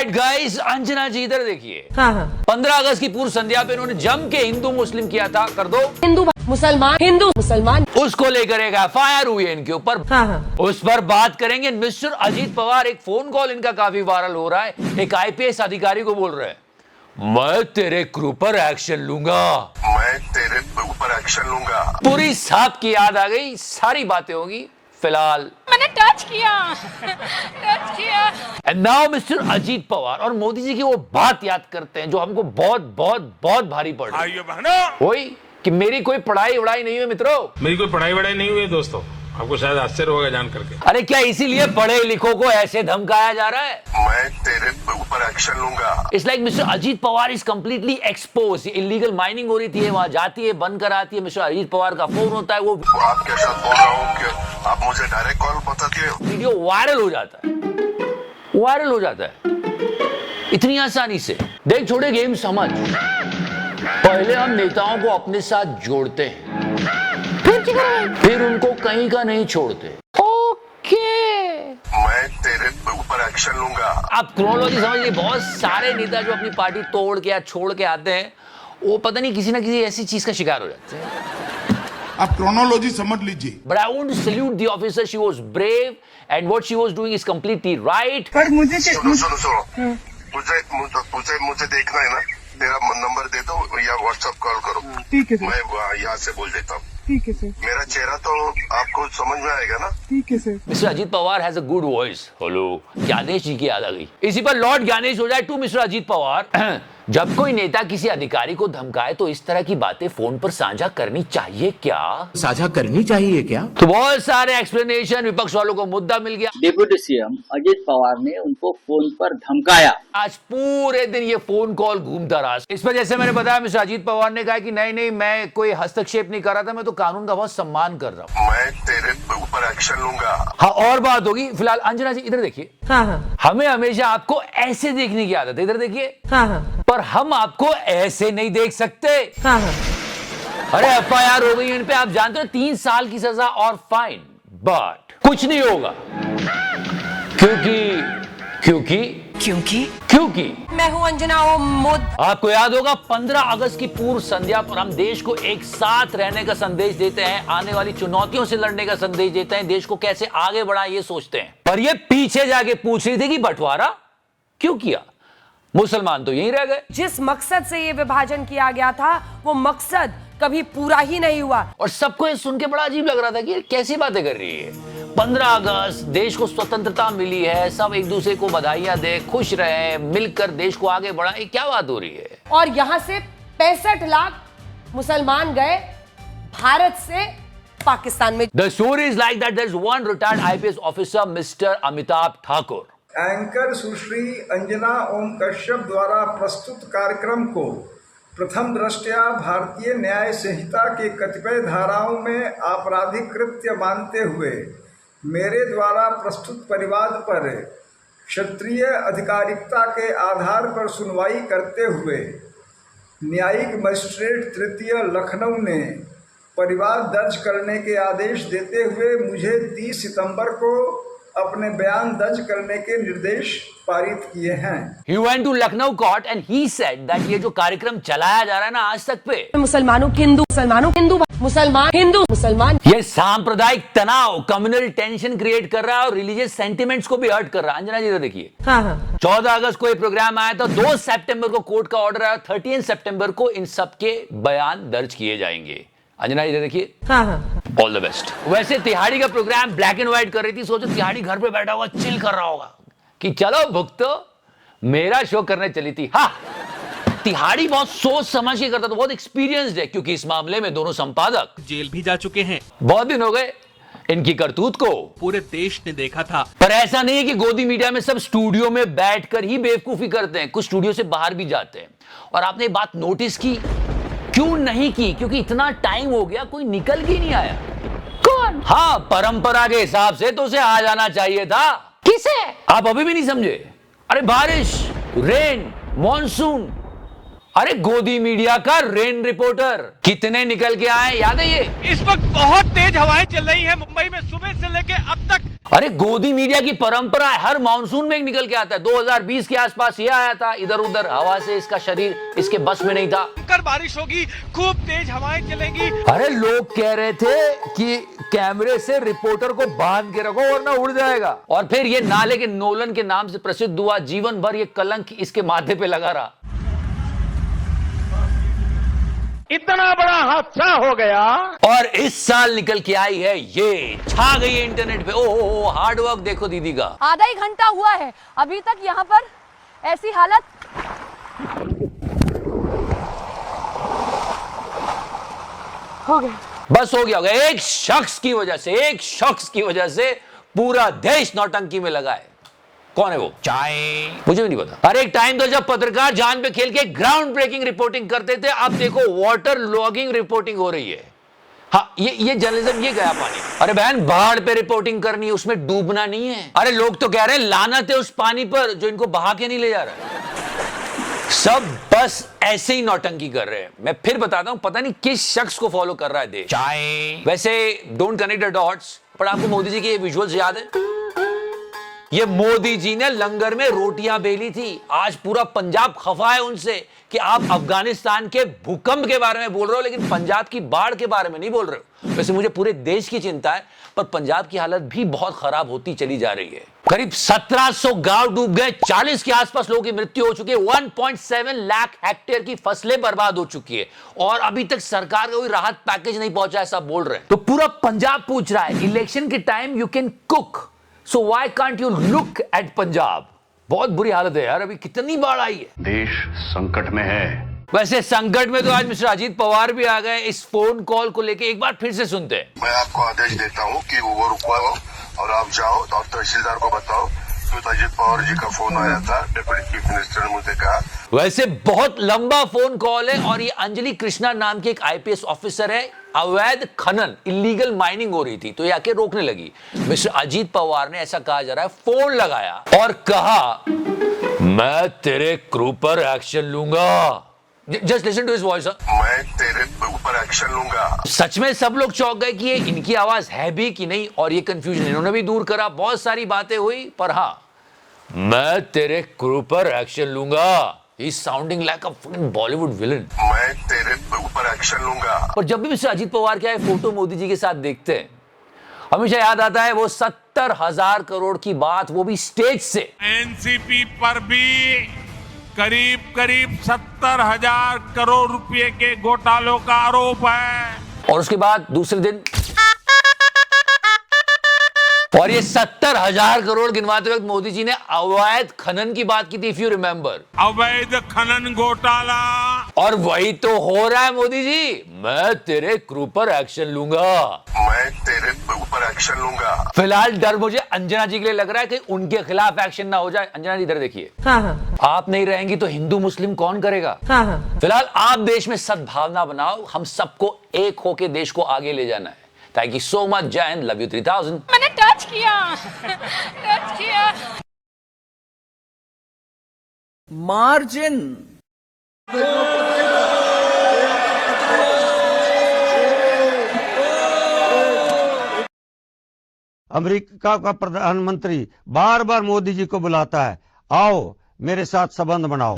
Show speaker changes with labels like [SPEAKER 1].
[SPEAKER 1] Alright guys, Anjana जी इधर देखिए। 15 अगस्त की पूर्व संध्या पे इन्होंने जम के हिंदू मुस्लिम किया था, कर दो
[SPEAKER 2] हिंदू मुसलमान
[SPEAKER 1] उसको लेकर एक एफआईआर हुई है इनके ऊपर। उस पर बात करेंगे। मिस्टर अजीत पवार, एक फोन कॉल इनका काफी वायरल हो रहा है। एक आईपीएस अधिकारी को बोल रहे हैं, मैं तेरे ऊपर एक्शन लूंगा, पूरी साहब की याद आ गई, सारी बातें होगी। फिलहाल
[SPEAKER 3] मैंने टच किया
[SPEAKER 1] and now mister Ajit Pawar और मोदी जी की वो बात याद करते हैं जो हमको बहुत बहुत बहुत भारी पड़ रही है, वही कि मेरी कोई पढ़ाई वढ़ाई नहीं हुई मित्रों।
[SPEAKER 4] मेरी कोई पढ़ाई वढ़ाई नहीं हुई दोस्तों, आपको शायद आश्चर्य होगा जान करके।
[SPEAKER 1] अरे क्या इसीलिए पढ़े लिखों को ऐसे धमकाया जा रहा है?
[SPEAKER 5] मैं तेरे ऊपर एक्शन लूंगा।
[SPEAKER 1] It's like mister Ajit Pawar is completely expose. Illegal mining हो रही थी, वहां जाती है, बंद कराती है। मिस्टर अजीत पवार का फोन होता है, वो
[SPEAKER 5] आपके साथ बोल रहा हूँ कि आप मुझे डायरेक्ट कॉल बताते हो,
[SPEAKER 1] वीडियो वायरल हो जाता है, वायरल हो जाता है इतनी आसानी से। देख छोड़े गेम समझ, पहले हम नेताओं को अपने साथ जोड़ते हैं, फिर उनको कहीं का नहीं छोड़ते। ओके,
[SPEAKER 5] मैं तेरे ऊपर एक्शन लूंगा।
[SPEAKER 1] आप क्रोनोलॉजी समझिए। बहुत सारे नेता जो अपनी पार्टी तोड़ के या छोड़ के आते हैं, वो पता नहीं किसी ना किसी ऐसी चीज का शिकार हो जाते हैं।
[SPEAKER 6] आप क्रोनोलॉजी समझ लीजिए।
[SPEAKER 1] But I want to salute the officer. She was brave and what she was doing is completely right.
[SPEAKER 2] पर मुझे
[SPEAKER 5] सुनो मुझे देखना है ना, तेरा नंबर दे दो या व्हाट्सएप कॉल करो।
[SPEAKER 2] ठीक है सर।
[SPEAKER 5] मैं यहाँ से बोल देता हूँ।
[SPEAKER 2] ठीक है सर।
[SPEAKER 5] मेरा चेहरा तो आपको समझ में आएगा ना।
[SPEAKER 2] ठीक है sir.
[SPEAKER 1] Mister Ajit Pawar has a good voice. Hello, Gyanesh ji की याद आ गई। इसी पर लॉर्ड ज्ञानेश हो जाए टू मिस्टर अजीत पवार। जब कोई नेता किसी अधिकारी को धमकाए तो इस तरह की बातें फोन पर साझा करनी चाहिए क्या?
[SPEAKER 7] साझा करनी चाहिए क्या?
[SPEAKER 1] तो बहुत सारे एक्सप्लेनेशन, विपक्ष वालों को मुद्दा मिल गया।
[SPEAKER 8] डिप्टी सीएम अजीत पवार ने उनको फोन पर धमकाया।
[SPEAKER 1] आज पूरे दिन ये फोन कॉल घूमता रहा। इस पर जैसे मैंने बताया, मिस्टर अजीत पवार ने कहा कि नहीं मैं कोई हस्तक्षेप नहीं कर रहा था, मैं तो कानून का बहुत सम्मान कर रहा हूँ,
[SPEAKER 5] मैं तेरे ऊपर एक्शन लूंगा।
[SPEAKER 1] हाँ, और बात होगी। फिलहाल अंजना जी इधर देखिए। हमें हमेशा आपको ऐसे देखने की आदत है, इधर देखिए। पर हम आपको ऐसे नहीं देख सकते। अरे एफआईआर हो गई इन पे, आप जानते हो 3 साल की सजा और फाइन, बट कुछ नहीं होगा क्योंकि
[SPEAKER 2] मैं हूँ अंजना मोदी।
[SPEAKER 1] आपको याद होगा 15 अगस्त की पूर्व संध्या पर हम देश को एक साथ रहने का संदेश देते हैं, आने वाली चुनौतियों से लड़ने का संदेश देते हैं, देश को कैसे आगे बढ़ाएं ये सोचते हैं। पर ये पीछे जाके पूछ रही थी कि बंटवारा क्यों किया? मुसलमान तो यहीं रह गए।
[SPEAKER 2] जिस मकसद से ये विभाजन किया गया था, वो मकसद कभी पूरा ही नहीं हुआ।
[SPEAKER 1] और सबको ये सुन के बड़ा अजीब लग रहा था कि कैसी बातें कर रही है। 15 अगस्त, देश को स्वतंत्रता मिली है, सब एक दूसरे को बधाइयां दे, खुश रहे, मिलकर देश को आगे बढ़ाए, क्या बात हो रही है?
[SPEAKER 2] और यहाँ से 65 लाख मुसलमान गए भारत से पाकिस्तान में।
[SPEAKER 1] The story is like that. There's one retired IPS officer, Mr. Amitabh Thakur.
[SPEAKER 9] Anchor Sushri Anjana Om Kashyap द्वारा प्रस्तुत कार्यक्रम को प्रथम दृष्टया भारतीय न्याय संहिता के कतिपय धाराओं में आपराधिक कृत्य मानते हुए मेरे द्वारा प्रस्तुत परिवाद पर क्षत्रिय अधिकारिकता के आधार पर सुनवाई करते हुए न्यायिक मजिस्ट्रेट तृतीय लखनऊ ने परिवाद दर्ज करने के आदेश देते हुए मुझे 30 सितंबर को अपने बयान दर्ज करने के निर्देश पारित किए हैं।
[SPEAKER 1] He went to Lucknow court and he said that ये जो कार्यक्रम चलाया जा रहा है ना आज तक पे,
[SPEAKER 2] मुसलमान हिंदू,
[SPEAKER 1] ये सांप्रदायिक तनाव, कम्युनल टेंशन क्रिएट कर रहा है और रिलीजियस सेंटिमेंट्स को भी हर्ट कर रहा है। अंजना जी देखिए, 14 अगस्त को ये प्रोग्राम आया था, 2 सितंबर को कोर्ट का ऑर्डर आया, 13 सितंबर को इन सबके बयान दर्ज किए जाएंगे। अंजना जी देखिए, ऑल द बेस्ट। वैसे तिहाड़ी का प्रोग्राम ब्लैक एंड व्हाइट कर रही थी, सोचो तिहाड़ी घर पे बैठा हुआ चिल कर रहा होगा कि चलो भुगतो, मेरा शो करने चली थी। हाँ, तिहाड़ी बहुत सोच समझ के करता था, बहुत एक्सपीरियंस्ड है, क्योंकि इस मामले में दोनों संपादक
[SPEAKER 7] जेल भी जा चुके हैं।
[SPEAKER 1] बहुत दिन हो गए इनकी करतूत को
[SPEAKER 7] पूरे देश ने देखा था।
[SPEAKER 1] पर ऐसा नहीं है कि गोदी मीडिया में सब स्टूडियो में बैठकर ही बेवकूफी करते हैं, कुछ स्टूडियो से बाहर भी जाते हैं। और आपने बात नोटिस की, क्यों नहीं की? क्योंकि इतना टाइम हो गया, कोई निकल के नहीं आया। कौन? हाँ, परंपरा के हिसाब से तो उसे आ जाना चाहिए था। किसे? आप अभी भी नहीं समझे? अरे बारिश, रेन, मॉनसून, अरे गोदी मीडिया का रेन रिपोर्टर कितने निकल के आए, याद है ये?
[SPEAKER 4] इस वक्त बहुत तेज हवाएं चल रही हैं मुंबई में सुबह से लेके अब तक।
[SPEAKER 1] अरे गोदी मीडिया की परंपरा है, हर मानसून में एक निकल के आता है। 2020 के आसपास ये आया था, इधर उधर हवा से इसका शरीर इसके बस में नहीं था।
[SPEAKER 7] बारिश होगी, खूब तेज हवाएं चलेंगी।
[SPEAKER 1] अरे लोग कह रहे थे कि कैमरे से रिपोर्टर को बांध के रखो वरना उड़ जाएगा। और फिर ये नाले के नोलन के नाम से प्रसिद्ध हुआ, जीवन भर ये कलंक इसके माथे पे लगा रहा।
[SPEAKER 4] इतना बड़ा हादसा हो गया।
[SPEAKER 1] और इस साल निकल के आई है ये, छा गई है इंटरनेट पे। ओहो, हार्ड वर्क देखो दीदी का।
[SPEAKER 3] आधा ही घंटा हुआ है अभी तक यहाँ पर ऐसी हालत। हो गया,
[SPEAKER 1] बस हो गया होगा। एक शख्स की वजह से पूरा देश नौटंकी में लगा है। कौन है वो? चाय, मुझे भी नहीं पता। अरे एक टाइम तो जब पत्रकार जान पे खेल के ग्राउंड ब्रेकिंग रिपोर्टिंग करते थे, अब देखो वाटर लॉगिंग रिपोर्टिंग हो रही है। हाँ, ये जर्नलिज्म, ये गया पानी। अरे बहन, बाढ़ पे रिपोर्टिंग करनी है, उसमें डूबना नहीं है। अरे लोग तो कह रहे हैं लानत है उस पानी पर जो इनको बहा के नहीं ले जा रहा है। सब बस ऐसे ही नौटंकी कर रहे हैं। मैं फिर बताता हूं, पता नहीं किस शख्स को फॉलो कर रहा है देश। चाय, वैसे डोंट कनेक्ट द डॉट्स, पर आपको मोदी जी के ये विजुअल्स याद है? ये मोदी जी ने लंगर में रोटियां बेली थी। आज पूरा पंजाब खफा है उनसे कि आप अफगानिस्तान के भूकंप के बारे में बोल रहे हो लेकिन पंजाब की बाढ़ के बारे में नहीं बोल रहे हो। वैसे मुझे पूरे देश की चिंता है, पर पंजाब की हालत भी बहुत खराब होती चली जा रही है। करीब 1700 गांव डूब गए, 40 के आसपास लोगों की मृत्यु हो चुकी है, 1.7 लाख हेक्टेयर की फसलें बर्बाद हो चुकी है और अभी तक सरकार का कोई राहत पैकेज नहीं पहुंचा, ऐसा बोल रहे हैं। तो पूरा पंजाब पूछ रहा है, इलेक्शन के time you can cook, so why can't you look at Punjab. बहुत बुरी हालत है यार, अभी कितनी बाढ़ आई है।
[SPEAKER 10] देश संकट में है।
[SPEAKER 1] वैसे संकट में तो आज मिस्टर अजीत पवार भी आ गए। इस फोन कॉल को लेके एक बार फिर से सुनते हैं।
[SPEAKER 5] मैं आपको आदेश देता हूँ कि वो रुकवाओ और आप जाओ और तहसीलदार को बताओ कि अजित पवार जी का फोन आया था, डिप्टी चीफ मिनिस्टर ने मुझे कहा।
[SPEAKER 1] वैसे बहुत लंबा फोन कॉल है और ये अंजलि कृष्णा नाम की एक आईपीएस ऑफिसर है। अवैध खनन, इलीगल माइनिंग हो रही थी तो ये आके रोकने लगी। मिस्टर अजीत पवार ने, ऐसा कहा जा रहा है, फोन लगाया और कहा मैं तेरे क्रू पर एक्शन लूंगा। Just listen to his voice.
[SPEAKER 5] मैं तेरे ऊपर एक्शन लूंगा।
[SPEAKER 1] सच में सब लोग चौंक गए कि ये इनकी आवाज है भी कि नहीं, और ये कंफ्यूजन इन्होंने भी दूर करा। बहुत सारी बातें हुई, पर हाँ, मैं तेरे क्रू पर एक्शन लूंगा। He's sounding like a fucking Bollywood villain.
[SPEAKER 5] मैं तेरे ऊपर एक्शन लूंगा।
[SPEAKER 1] और जब भी मिस्टर अजीत पवार के फोटो मोदी जी के साथ देखते हैं, हमेशा याद आता है वो 70,000 करोड़ की बात, वो भी स्टेज से।
[SPEAKER 4] एनसीपी पर भी करीब 70,000 करोड़ रुपए के घोटालों का आरोप है।
[SPEAKER 1] और उसके बाद दूसरे दिन, और ये 70,000 करोड़ गिनवाते वक्त मोदी जी ने अवैध खनन की बात की थी, इफ यू रिमेंबर।
[SPEAKER 4] अवैध खनन घोटाला।
[SPEAKER 1] और वही तो हो रहा है मोदी जी, मैं तेरे क्रू पर एक्शन लूंगा।
[SPEAKER 5] मैं तेरे ऊपर एक्शन लूंगा।
[SPEAKER 1] फिलहाल डर मुझे अंजना जी के लिए लग रहा है कि उनके खिलाफ एक्शन ना हो जाए। अंजना जी इधर देखिए। आप नहीं रहेंगी तो हिंदू मुस्लिम कौन करेगा? फिलहाल आप देश में सद्भावना बनाओ, हम सबको एक होके देश को आगे ले जाना है। Thank you so much, Jai Hind, love you 3000.
[SPEAKER 3] मैंने टच किया
[SPEAKER 11] मार्जिन।
[SPEAKER 12] अमेरिका का प्रधानमंत्री बार बार मोदी जी को बुलाता है, आओ मेरे साथ संबंध बनाओ।